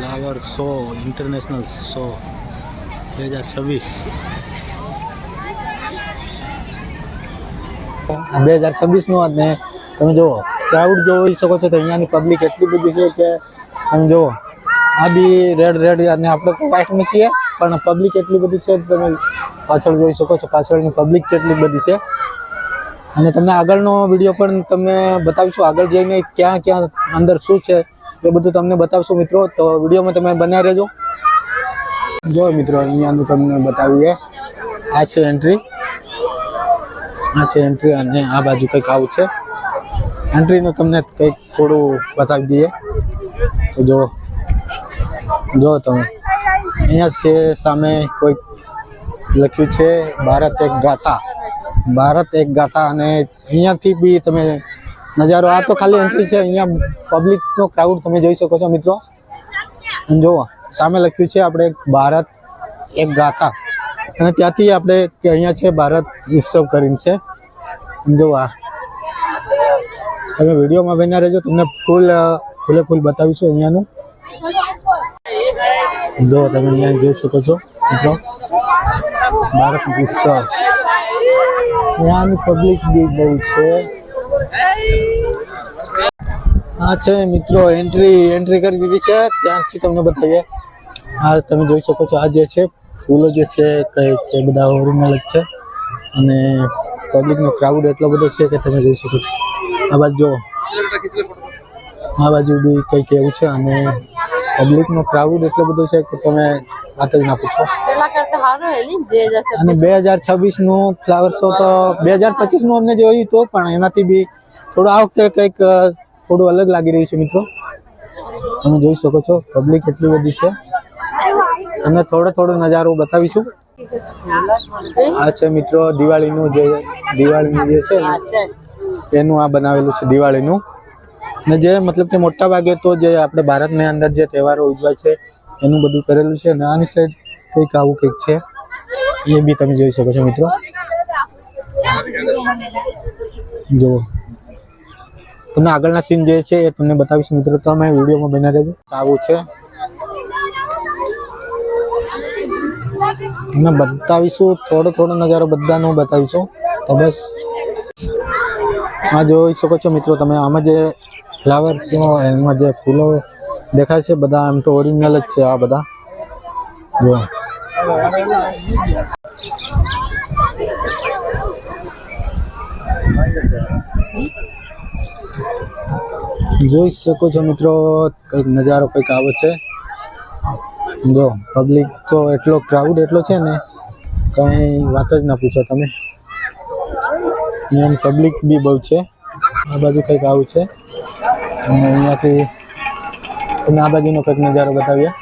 flower show international show 2026 નો અને તમે જુઓ ક્રાઉડ જોઈ શકો છો તો અહીંયાની પબ્લિક એટલી બધી છે કે તમે જુઓ આ બી રેડ અને આપણે તો વ્હાઇટમાં છીએ પણ પબ્લિક એટલી બધી છે તમે પાછળ જોઈ શકો છો પાછળની પબ્લિક કેટલી બધી છે અને તમને આગળનો વિડીયો પણ તમને બતાવીશું આગળ જઈને ક્યાં અંદર શું છે એ બધું તમને બતાવશું મિત્રો તો વિડીયોમાં તમે બન્યા રહેજો જો મિત્રો અહીંયાનું તમને બતાવીએ આ છે એન્ટ્રી અને આ બાજુ કંઈક આવું છે એન્ટ્રીનું તમને કંઈક થોડું બતાવી દઈએ તો જો તમે અહીંયા છે સામે કોઈક લખ્યું છે ભારત એક ગાથા અને અહીંયાથી બી તમે નજારો આ તો ખાલી એન્ટ્રી છે અહીંયા પબ્લિકનો ક્રાઉડ તમે જોઈ શકો છો મિત્રો અને જુઓ સામે લખ્યું છે આપણે ભારત એક ગાથા અને ત્યાંથી આપણે કે અહીંયા છે ભારત ઉત્સવ કરીને છે જો આ તમે વિડીયોમાં બન્યા રહેજો તમને ફૂલ બતાવીશું અહીંયાનું જો તમે અહીંયા જોઈ શકો છો મિત્રો ભારત ઉત્સવ અહીંયાની પબ્લિક બી બહુ છે આ છે મિત્રો એન્ટ્રી કરી દીધી છે ત્યાંથી તમને બતાવીએ આ તમે જોઈ શકો છો આ જે છે ફૂલો જે છે કઈ બધા ઓરિજિનલ જ છે અને પબ્લિકનો ક્રાઉડ એટલો બધો છે કે તમે જોઈ શકો છો આ બાજુ બી કંઈક એવું છે અને પબ્લિકનો ક્રાઉડ એટલો બધો છે કે તમે વાત જ ના પૂછો અને 2026 નું ફ્લાવર શો તો 2025 નું અમને જોયું તો પણ એનાથી બી થોડું આ વખતે કંઈક થોડું અલગ લાગી રહ્યું છે મિત્રો તમે જોઈ શકો છો પબ્લિક એટલી બધી છે અને થોડો નજારો બતાવીશું આ છે મિત્રો દિવાળીનું જે છે એનું આ બનાવેલું છે દિવાળીનું ને જે મતલબ કે મોટા ભાગે તો જે આપણે ભારતની અંદર જે તહેવારો ઉજવાય છે એનું બધું કરેલું છે અને આની સાઈડ કંઈક આવું કંઈક છે એ બી તમે જોઈ શકો છો મિત્રો જુઓ તમને આગળના સીન જે છે એ તમને બતાવીશું મિત્રો તમે વિડીયોમાં બના રહેજો આવું છે તમને બતાવીશું થોડો નજારો બધાનો બતાવીશું તો બસ આ જોઈ શકો છો મિત્રો તમે આમાં જે ફ્લાવર્સ એમાં જે ફૂલો દેખાય છે બધા એમ તો ઓરિજિનલ જ છે આ બધા જો જોઈ શકો છો મિત્રો કંઈક નજારો કંઈક આવે છે જો પબ્લિક તો એટલો ક્રાઉડ એટલો છે ને કંઈ વાત જ ના પૂછો તમે અહીંયા પબ્લિક બી બહુ છે આ બાજુ કંઈક આવું છે અને અહીંયાથી તમે આ બાજુનો કંઈક નજારો બતાવીએ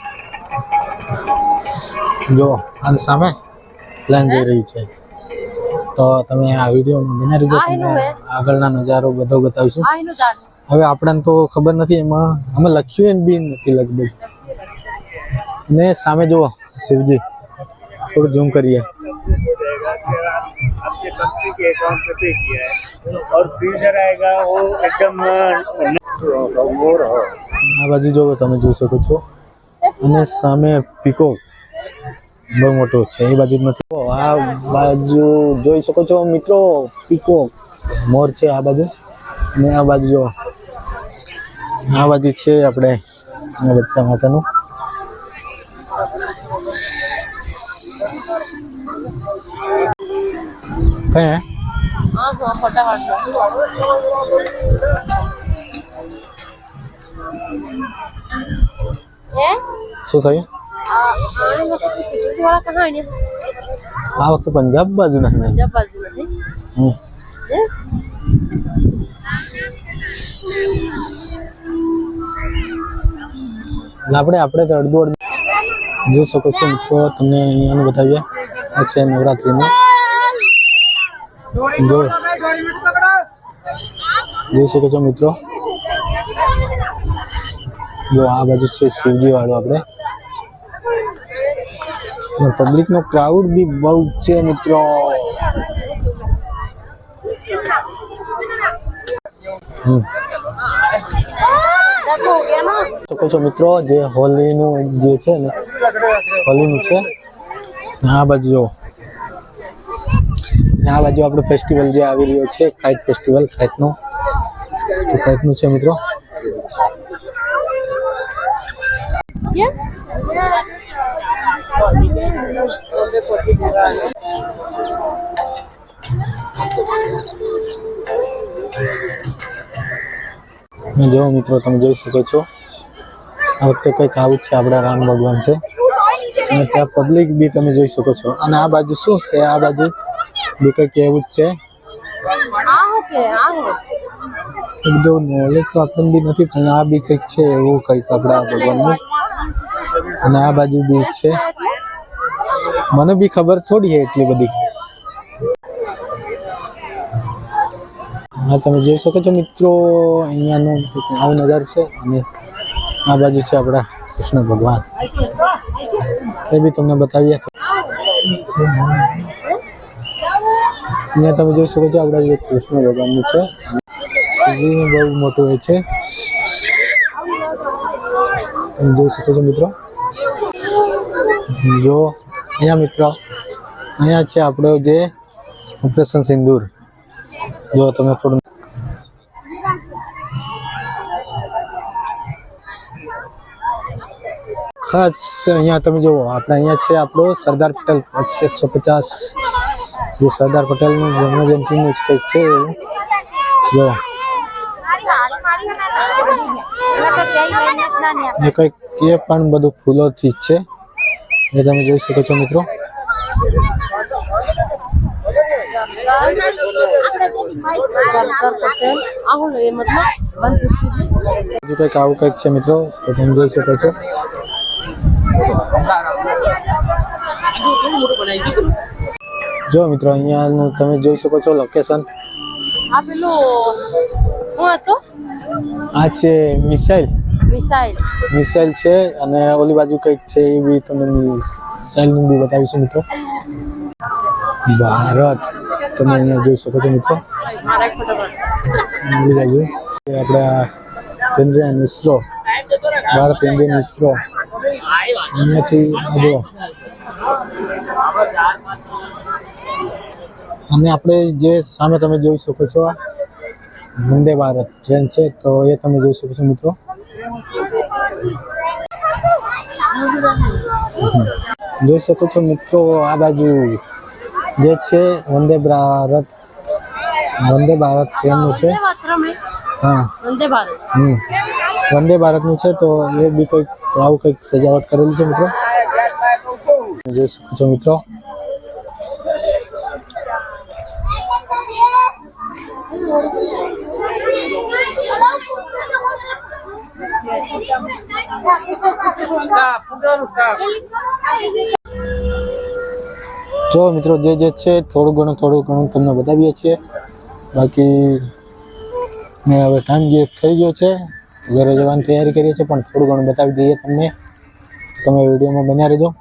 જો આની સામે પ્લેન જઈ રહ્યું છે તો તમે આ વિડીયોમાં બના રહેજો તમને આગળના નજારો બધો બતાવીશું હવે આપણને તો ખબર નથી એમાં અમે લખ્યું બી નથી લગભગ ને સામે જુઓ શિવજી થોડું ઝૂમ કરીએ आपके कंपनी के अकाउंट पे पे किया है और फ्रीजर आएगा वो एकदम આ બાજુ જોવો તમે જોઈ શકો છો અને સામે પીકોક બહુ મોટો છે એ બાજુ નથી આ બાજુ જોઈ શકો છો મિત્રો પીકોક મોર છે આ બાજુ અને આ બાજુ જો આ બાજુ છે આપણે બચ્ચા માતાનું કયા શું થયું આ વખતે પંજાબ બાજુ નથી આપણે તો અડધું જોઈ શકો છો મિત્રો તમને અહીંયાનું બતાવીએ આ છે નવરાત્રીનું જોઈ શકો છો મિત્રો જો આ બાજુ છે શિવજી વાળું આપણે પબ્લિક નો ક્રાઉડ બી બહુ છે મિત્રો શકો છો મિત્રો જે હોલીનું જે છે ને હોલીનું છે આ બાજુ જો આ બાજુ આપણો ફેસ્ટિવલ જે આવી રહ્યો છે કાઇટ ફેસ્ટિવલ કાઇટનું છે મિત્રો જો મિત્રો તમે જોઈ શકો છો આ વખતે કંઈક આવું છે આપણા રામ ભગવાન છે અને ત્યાં પબ્લિક બી તમે જોઈ શકો છો અને આ બાજુ શું છે આ બાજુ બી કંઈક એવું જ છે બધું નોલેજ તો આપણને બી નથી પણ આ બી કંઈક છે એવું કંઈક આપણા ભગવાનનું અને આ બાજુ બી છે મને બી ખબર થોડી છે એટલી બધી હા તમે જોઈ શકો છો મિત્રો અહીંયાનું આવો નજારો છે અને આ બાજુ છે આપણા કૃષ્ણ ભગવાન એ બી તમને બતાવીએ અહીંયા તમે જોઈ શકો છો આપણા જે કૃષ્ણ ભગવાનનું છે શિવલિંગ બહુ મોટું હોય છે તમે જોઈ શકો છો મિત્રો જો અહીંયા મિત્રો અહીંયા છે આપણો જે ઓપરેશન સિંદૂર જો તમે થોડું ખાસ અહીંયા તમે જુઓ આપણે અહીંયા છે આપણો સરદાર પટેલ 150 જે સરદાર પટેલનું જન્મજયંતિનું જ કંઈક છે એવું જો એ કંઈક એ પણ બધું ફૂલોથી જ છે એ તમે જોઈ શકો છો મિત્રો હજુ કંઈક આવું કંઈક છે મિત્રો તો તમે જોઈ શકો છો જો મિત્રો અહીંયાનું તમે જોઈ શકો છો લોકેશન આ છે મિસાઇલ છે અને ઓલી બાજુ કંઈક છે એ બી તમે મિસાઇલનું બી બતાવીશું મિત્રો ભારત તમે અહીંયા જોઈ શકો છો મિત્રો ઓલી બાજુ આપણા ચંદ્રયાન ઇસરો ભારત ઇન્ડિયન ઇસરો અહીંયાથી જો અને આપણે જે સામે તમે જોઈ શકો છો વંદે ભારત ટ્રેન છે તો એ તમે જોઈ શકો છો મિત્રો જોઈ શકો છો મિત્રો આ બાજુ જે છે વંદે ભારત ટ્રેનનું છે હા વંદે ભારતનું છે તો એ બી કંઈક આવું કંઈક સજાવટ કરેલી છે મિત્રો જોઈ શકો છો મિત્રો જો મિત્રો જે છે થોડું ઘણું તમને બતાવીએ છીએ બાકી મેં હવે ટાઈમ થઈ ગયો છે ઘરે જવાની તૈયારી કરીએ છીએ પણ થોડું ઘણું બતાવી દઈએ તમને તમે વિડીયોમાં બન્યા રહેજો